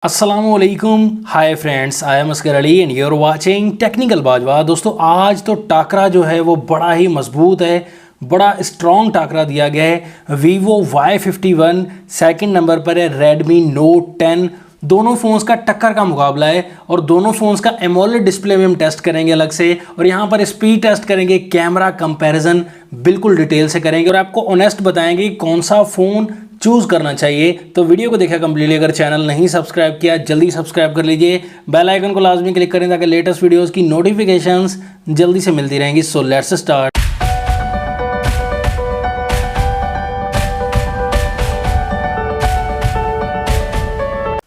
असलकुम hi friends, I am Oscar Ali and your watching technical Bajwa. दोस्तों आज तो टाकरा जो है वो बड़ा ही मजबूत है, बड़ा स्ट्रॉन्ग टाकरा दिया गया है। वीवो Y51 सेकंड नंबर पर है, रेडमी नोट 10। दोनों फ़ोन्स का टक्कर का मुकाबला है और दोनों फ़ोन्स का एमोलेड डिस्प्ले में हम टेस्ट करेंगे अलग से, और यहाँ पर स्पीड टेस्ट करेंगे, कैमरा कंपैरिजन बिल्कुल डिटेल से करेंगे और आपको ऑनेस्ट बताएंगे कि कौन सा फ़ोन चूज़ करना चाहिए। तो वीडियो को देखा कंप्लीटली। अगर चैनल नहीं सब्सक्राइब किया जल्दी सब्सक्राइब कर लीजिए, बेल आइकन को लाजमी क्लिक करें ताकि लेटेस्ट वीडियोस की नोटिफिकेशंस जल्दी से मिलती रहेंगी। So let's start.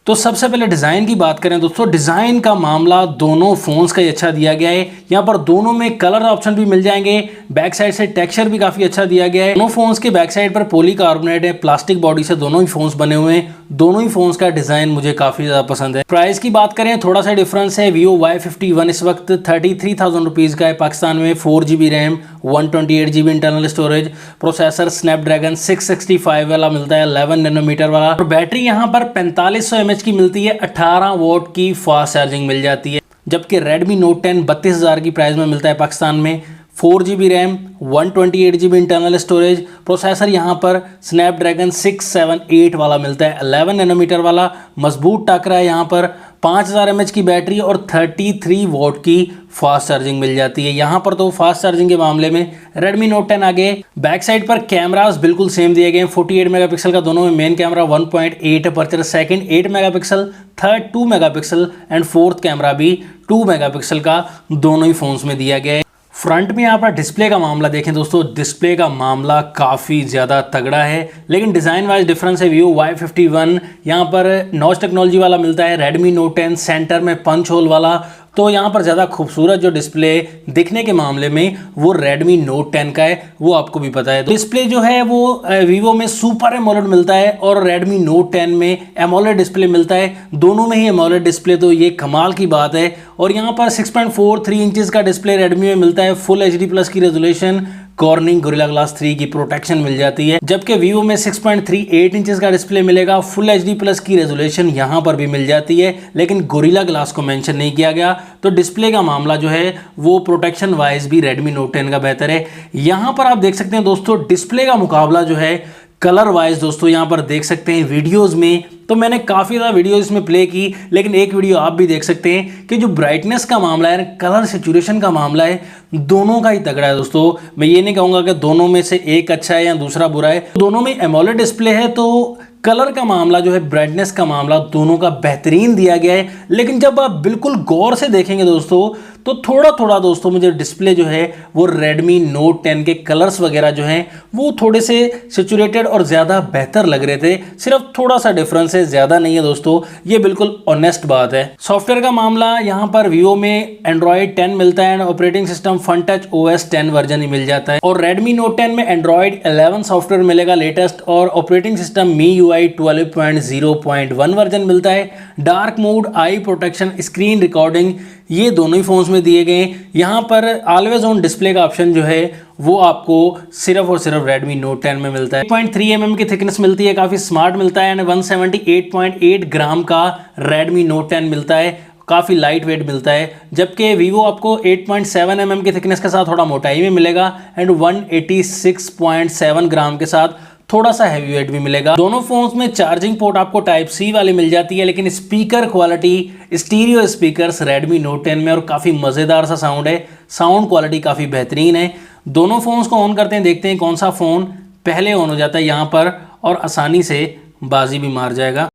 तो सबसे पहले डिज़ाइन की बात करें दोस्तों, डिज़ाइन का मामला दोनों फ़ोन्स का ही अच्छा दिया गया है। यहाँ पर दोनों में कलर ऑप्शन भी मिल जाएंगे, बैक साइड से टेक्सचर भी काफ़ी अच्छा दिया गया है। दोनों फ़ोन्स के बैक साइड पर पॉलीकार्बोनेट है, प्लास्टिक बॉडी से दोनों ही फ़ोन्स बने हुए हैं। दोनों ही फ़ोन्स का डिज़ाइन मुझे काफ़ी ज़्यादा पसंद है। प्राइस की बात करें थोड़ा सा डिफरेंस है। वीवो Y51 इस वक्त 33,000 रुपीज़ का है पाकिस्तान में। 4GB RAM, 128GB internal storage, processor Snapdragon 665 वाला मिलता है, 11 नैनोमीटर वाला। और बैटरी यहाँ पर 4500 mAh की मिलती है, 18 वोट की फास्ट चार्जिंग मिल जाती है। जबकि रेडमी नोट 10 32,000 की प्राइस में मिलता है पाकिस्तान में। 4GB RAM, 128GB internal storage, processor यहाँ पर स्नैपड्रैगन 678 वाला मिलता है, 11 नैनोमीटर वाला। मजबूत टाकरा है, यहाँ पर 5000 mAh की बैटरी और 33 वोट की फास्ट चार्जिंग मिल जाती है। यहाँ पर तो फास्ट चार्जिंग के मामले में Redmi Note 10 आगे। बैक साइड पर कैमरास बिल्कुल सेम दिए गए हैं। 48 मेगापिक्सल का दोनों में main camera, 1.8 aperture, second 8 megapixel, third 2 megapixel and fourth camera भी 2 मेगापिक्सल का दोनों ही फोन्स में दिया गया है। फ्रंट में यहाँ पर डिस्प्ले का मामला देखें दोस्तों, डिस्प्ले का मामला काफ़ी ज़्यादा तगड़ा है, लेकिन डिज़ाइन वाइज डिफरेंस है। Vivo Y51 यहाँ पर नॉच टेक्नोलॉजी वाला मिलता है, Redmi Note 10 सेंटर में पंच होल वाला। तो यहाँ पर ज़्यादा खूबसूरत जो डिस्प्ले दिखने के मामले में वो Redmi Note 10 का है, वो आपको भी पता है। तो डिस्प्ले जो है वो Vivo में सुपर एमोलेड मिलता है और Redmi Note 10 में एमोलेड डिस्प्ले मिलता है। दोनों में ही एमोलेड डिस्प्ले, तो ये कमाल की बात है। और यहाँ पर 6.43 इंचेस का डिस्प्ले Redmi में मिलता है, फुल HD+ की रेजोल्यूशन, कॉर्निंग गोरिल्ला ग्लास 3 की प्रोटेक्शन मिल जाती है। जबकि Vivo में 6.38 इंचेस का डिस्प्ले मिलेगा, फुल HD+ की रेजोल्यूशन यहाँ पर भी मिल जाती है, लेकिन गोरिल्ला ग्लास को मेंशन नहीं किया गया। तो डिस्प्ले का मामला जो है वो प्रोटेक्शन वाइज भी Redmi Note 10 का बेहतर है। यहाँ पर आप देख सकते हैं दोस्तों, डिस्प्ले का मुकाबला जो है कलर वाइज दोस्तों यहाँ पर देख सकते हैं वीडियोस में। तो मैंने काफ़ी ज़्यादा वीडियो इसमें प्ले की, लेकिन एक वीडियो आप भी देख सकते हैं कि जो ब्राइटनेस का मामला है, कलर सेचुरेशन का मामला है, दोनों का ही तगड़ा है दोस्तों। मैं ये नहीं कहूँगा कि दोनों में से एक अच्छा है या दूसरा बुरा है। दोनों में एमोलेड डिस्प्ले है, तो कलर का मामला जो है, ब्राइटनेस का मामला दोनों का बेहतरीन दिया गया है। लेकिन जब आप बिल्कुल गौर से देखेंगे दोस्तों, तो थोड़ा थोड़ा दोस्तों मुझे डिस्प्ले जो है वो Redmi Note 10 के कलर्स वगैरह जो हैं वो थोड़े से सेचुरेटेड और ज़्यादा बेहतर लग रहे थे। सिर्फ थोड़ा सा डिफरेंस है, ज़्यादा नहीं है दोस्तों, ये बिल्कुल ऑनेस्ट बात है। सॉफ्टवेयर का मामला यहाँ पर Vivo में Android 10 मिलता है, operating system FunTouch OS 10 version ही मिल जाता है। और Redmi Note 10 में Android 11 सॉफ्टवेयर मिलेगा लेटेस्ट, और ऑपरेटिंग सिस्टम MIUI 12.0.1 वर्जन मिलता है। Dark mode, eye protection, screen recording ये दोनों ही फोन्स में दिए गए हैं। यहाँ पर ऑलवेज ऑन डिस्प्ले का ऑप्शन जो है वो आपको सिर्फ और सिर्फ Redmi Note 10 में मिलता है। 0.3 mm की थिकनेस मिलती है, काफ़ी स्मार्ट मिलता है। एंड 178.8 ग्राम का Redmi Note 10 मिलता है, काफ़ी लाइट वेट मिलता है। जबकि Vivo आपको 8.7 mm की थिकनेस के साथ थोड़ा मोटाई में मिलेगा एंड 186.7 ग्राम के साथ थोड़ा सा हैवी वेट भी मिलेगा। दोनों फोन्स में चार्जिंग पोर्ट आपको टाइप C वाली मिल जाती है, लेकिन speaker quality, stereo speakers Redmi Note 10 में, और काफ़ी मज़ेदार सा साउंड है, साउंड क्वालिटी काफ़ी बेहतरीन है। दोनों फोन्स को ऑन करते हैं, देखते हैं कौन सा फ़ोन पहले ऑन हो जाता है यहाँ पर और आसानी से बाजी भी मार जाएगा।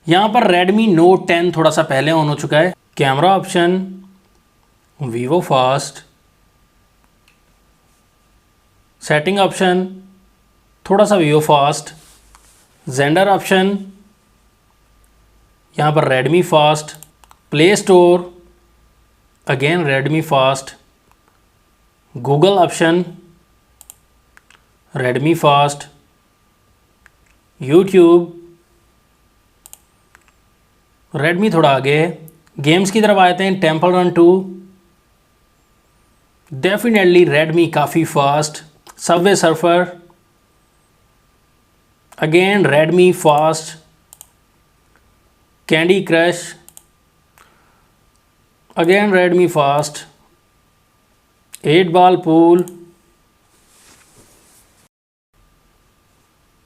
यहाँ पर Redmi Note 10 थोड़ा सा पहले ऑन हो चुका है। Camera option, Vivo fast, setting option थोड़ा सा Vivo फास्ट, जेंडर ऑप्शन यहाँ पर Redmi fast, play store again Redmi fast, Google option Redmi fast, YouTube Redmi थोड़ा आगे है। गेम्स की तरफ आते हैं, टेम्पल रन 2 डेफिनेटली Redmi काफ़ी fast, Subway surfer again Redmi fast, candy crush, again Redmi fast, 8 ball pool,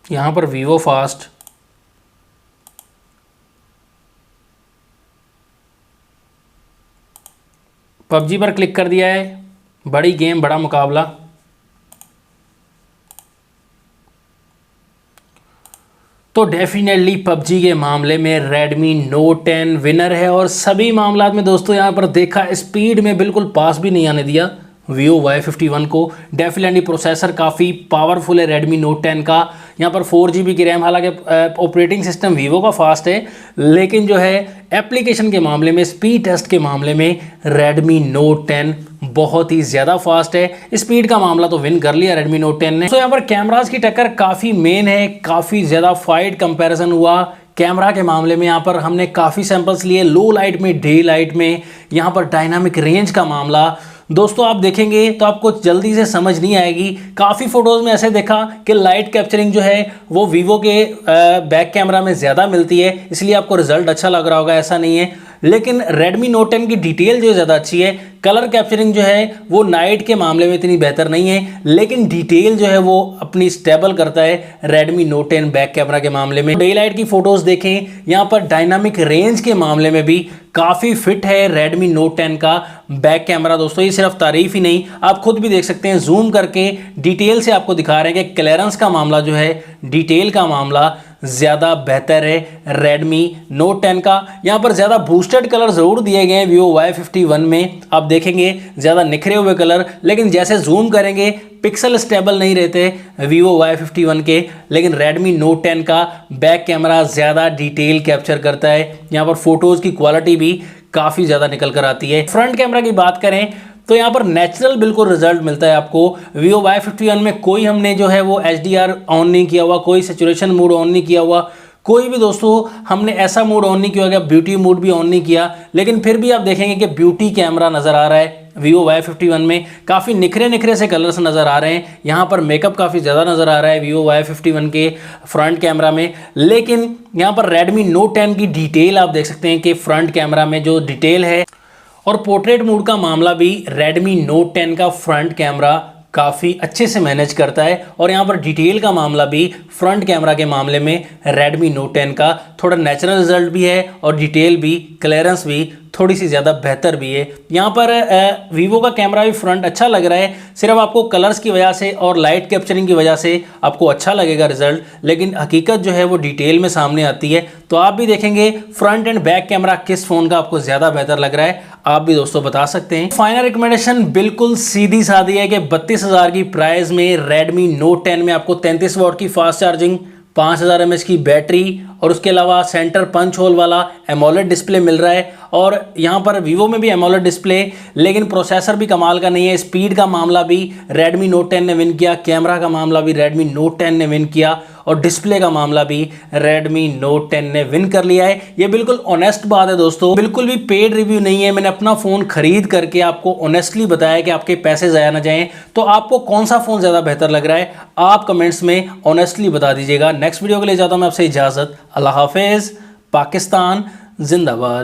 यहाँ पर वीवो फास्ट, पबजी पर क्लिक कर दिया है, बड़ी गेम बड़ा मुकाबला। तो डेफिनेटली पबजी के मामले में Redmi Note 10 विनर है। और सभी मामलात में दोस्तों यहाँ पर देखा, स्पीड में बिल्कुल पास भी नहीं आने दिया Vivo Y51 को। डेफिनेटली प्रोसेसर काफ़ी पावरफुल है Redmi Note 10 का। यहाँ पर 4GB की रैम, हालांकि ऑपरेटिंग सिस्टम Vivo का फास्ट है, लेकिन जो है एप्लीकेशन के मामले में, स्पीड टेस्ट के मामले में Redmi Note 10 बहुत ही ज़्यादा फास्ट है। स्पीड का मामला तो विन कर लिया Redmi Note 10 ने। तो यहाँ पर कैमरास की टक्कर काफ़ी मेन है, काफ़ी ज़्यादा फाइट कंपैरिजन हुआ कैमरा के मामले में। यहाँ पर हमने काफ़ी सैंपल्स लिए, लो लाइट में, डे लाइट में। यहाँ पर डायनामिक रेंज का मामला दोस्तों आप देखेंगे तो आपको जल्दी से समझ नहीं आएगी। काफ़ी फ़ोटोज़ में ऐसे देखा कि लाइट कैप्चरिंग जो है वो वीवो के बैक कैमरा में ज़्यादा मिलती है, इसलिए आपको रिजल्ट अच्छा लग रहा होगा, ऐसा नहीं है। लेकिन Redmi Note 10 की डिटेल जो ज़्यादा अच्छी है। कलर कैप्चरिंग जो है वो नाइट के मामले में इतनी बेहतर नहीं है, लेकिन डिटेल जो है वो अपनी स्टेबल करता है Redmi Note 10 बैक कैमरा के मामले में। डे लाइट की फ़ोटोज़ देखें, यहाँ पर डायनामिक रेंज के मामले में भी काफ़ी फिट है Redmi Note 10 का बैक कैमरा। दोस्तों ये सिर्फ तारीफ ही नहीं, आप खुद भी देख सकते हैं, जूम करके डिटेल से आपको दिखा रहे हैं कि क्लियरेंस का मामला जो है, डिटेल का मामला ज़्यादा बेहतर है Redmi Note 10 का। यहाँ पर ज़्यादा बूस्टेड कलर ज़रूर दिए गए हैं Vivo Y51 में, आप देखेंगे ज़्यादा निखरे हुए कलर, लेकिन जैसे जूम करेंगे पिक्सल स्टेबल नहीं रहते Vivo Y51 के। लेकिन Redmi Note 10 का बैक कैमरा ज़्यादा डिटेल कैप्चर करता है। यहाँ पर फोटोज़ की क्वालिटी भी काफ़ी ज़्यादा निकल कर आती है। फ्रंट कैमरा की बात करें तो यहाँ पर नेचुरल बिल्कुल रिजल्ट मिलता है आपको। Vivo Y51 में कोई हमने जो है वो HDR ऑन नहीं किया हुआ, कोई सैचुरेशन मोड ऑन नहीं किया हुआ, कोई भी दोस्तों हमने ऐसा मोड ऑन नहीं किया हुआ, ब्यूटी मोड भी ऑन नहीं किया, लेकिन फिर भी आप देखेंगे कि ब्यूटी कैमरा नज़र आ रहा है Vivo Y51 में। काफ़ी निखरे निखरे से कलर्स नज़र आ रहे हैं। यहाँ पर मेकअप काफ़ी ज़्यादा नज़र आ रहा है Vivo Y51 के फ्रंट कैमरा में। लेकिन यहाँ पर Redmi Note 10 की डिटेल आप देख सकते हैं कि फ्रंट कैमरा में जो डिटेल है और पोर्ट्रेट मोड का मामला भी Redmi Note 10 का फ्रंट कैमरा काफ़ी अच्छे से मैनेज करता है। और यहाँ पर डिटेल का मामला भी फ्रंट कैमरा के मामले में Redmi Note 10 का थोड़ा नेचुरल रिजल्ट भी है और डिटेल भी, क्लियरेंस भी थोड़ी सी ज़्यादा बेहतर भी है। यहाँ पर वीवो का कैमरा भी फ्रंट अच्छा लग रहा है, सिर्फ आपको कलर्स की वजह से और लाइट कैप्चरिंग की वजह से आपको अच्छा लगेगा रिजल्ट, लेकिन हकीकत जो है वो डिटेल में सामने आती है। तो आप भी देखेंगे फ्रंट एंड बैक कैमरा किस फ़ोन का आपको ज़्यादा बेहतर लग रहा है, आप भी दोस्तों बता सकते हैं। फाइनल रिकमेंडेशन बिल्कुल सीधी सादी है कि 32,000 की प्राइस में Redmi Note 10 में आपको 33 वाट की फास्ट चार्जिंग, 5000 mAh की बैटरी और उसके अलावा सेंटर पंच होल वाला एमोलेड डिस्प्ले मिल रहा है। और यहाँ पर वीवो में भी एमोलेड डिस्प्ले, लेकिन प्रोसेसर भी कमाल का नहीं है। स्पीड का मामला भी Redmi Note 10 ने विन किया, कैमरा का मामला भी Redmi Note 10 ने विन किया और डिस्प्ले का मामला भी Redmi Note 10 ने विन कर लिया है। ये बिल्कुल ऑनेस्ट बात है दोस्तों, बिल्कुल भी पेड रिव्यू नहीं है। मैंने अपना फ़ोन खरीद करके आपको ऑनेस्टली बताया कि आपके पैसे ज़ाया ना जाएं। तो आपको कौन सा फ़ोन ज़्यादा बेहतर लग रहा है, आप कमेंट्स में ऑनेस्टली बता दीजिएगा। नेक्स्ट वीडियो के लिए जाता हूँ मैं आपसे इजाज़त। अल्लाह हाफिज़। पाकिस्तान जिंदाबाद।